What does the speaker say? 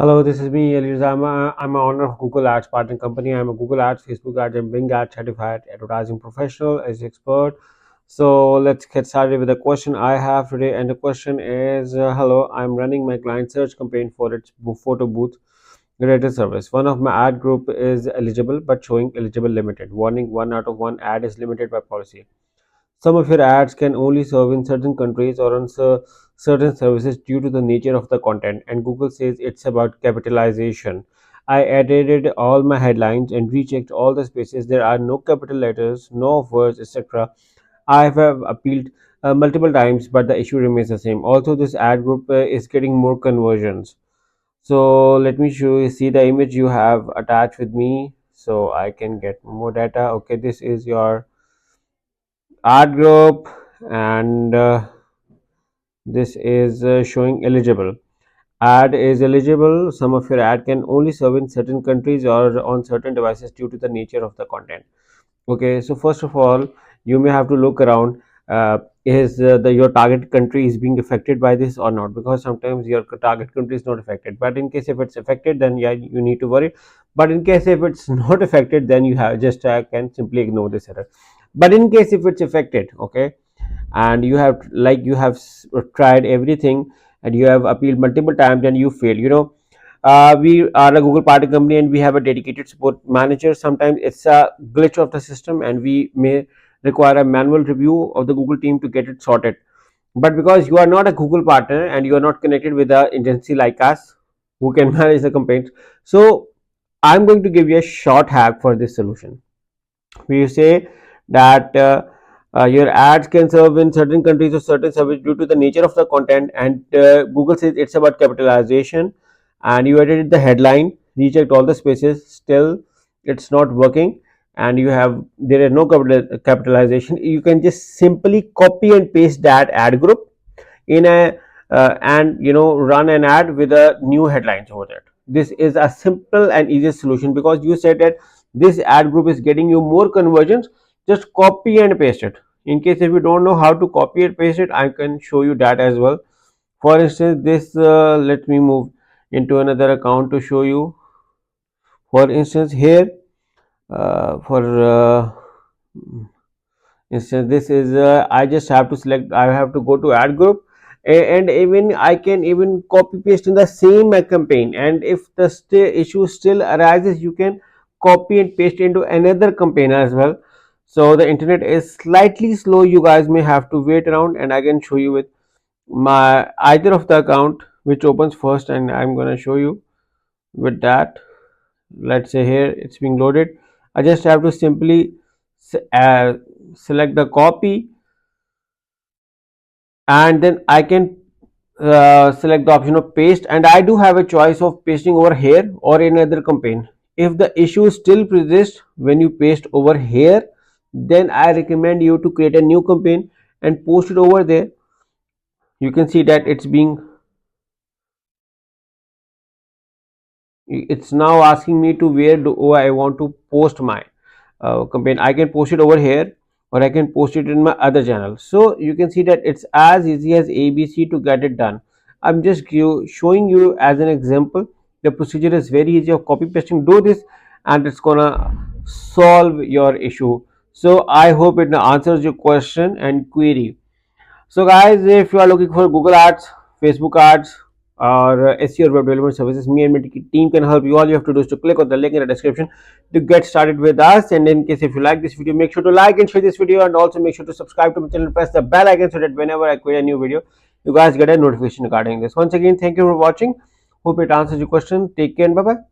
Hello, this is me, Elias. I'm an owner of Google Ads Partner Company. I'm a Google Ads, Facebook Ads, and Bing Ads certified advertising professional as expert. So let's get started with the question I have today. And the question is, hello, I'm running my client search campaign for its photo booth related service. One of my ad group is eligible, but showing eligible limited. Warning: 1 out of 1 ad is limited by policy. Some of your ads can only serve in certain countries or on certain services due to the nature of the content, and Google says it's about capitalization. I edited all my headlines and rechecked all the spaces. There are no capital letters, no words, etc. I have appealed multiple times, but the issue remains the same. Also, this ad group is getting more conversions. So let me show you, see the image you have attached with me so I can get more data. Okay, this is your ad group, and this is showing eligible. Ad is eligible. Some of your ad can only serve in certain countries or on certain devices due to the nature of the content. Okay, so first of all, you may have to look around. Is your target country is being affected by this or not? Because sometimes your target country is not affected, but in case if it's affected, then yeah, you need to worry. But in case if it's not affected, then you have just can simply ignore this error. But in case if it's affected, okay, and you have tried everything and you have appealed multiple times and you fail, we are a Google party company and we have a dedicated support manager. Sometimes it's a glitch of the system and we may require a manual review of the Google team to get it sorted. But because you are not a Google partner and you are not connected with an agency like us who can manage the complaints, so I'm going to give you a short hack for this solution. We say that your ads can serve in certain countries or certain service due to the nature of the content, and Google says it's about capitalization, and you edited the headline, rechecked all the spaces, still it's not working, and there is no capitalization. You can just simply copy and paste that ad group in a and run an ad with a new headlines over there. This is a simple and easy solution because you said that this ad group is getting you more conversions. Just copy and paste it. In case if you don't know how to copy and paste it, I can show you that as well. For instance, this let me move into another account to show you. For instance, here for instance, this is I just have to select, I have to go to ad group, and even I can even copy paste in the same campaign, and if the issue still arises, you can copy and paste into another campaign as well. So the internet is slightly slow, you guys may have to wait around, and I can show you with my either of the account which opens first, and I'm going to show you with that. Let's say here it's being loaded. I just have to simply select the copy, and then I can select the option of paste, and I do have a choice of pasting over here or in another campaign. If the issue still persists when you paste over here, then I recommend you to create a new campaign and post it over there. You can see that it's now asking me to where do I want to post my campaign. I can post it over here or I can post it in my other channel. So you can see that it's as easy as ABC to get it done. I'm just showing you as an example. The procedure is very easy of copy pasting. Do this and it's gonna solve your issue. So I hope it answers your question and query. So guys, if you are looking for Google Ads, Facebook Ads, or SEO web development services, me and my team can help you. All you have to do is to click on the link in the description to get started with us. And in case if you like this video, make sure to like and share this video, and also make sure to subscribe to my channel and press the bell icon so that whenever I create a new video, you guys get a notification regarding this. Once again, thank you for watching. Hope it answers your question. Take care and bye bye.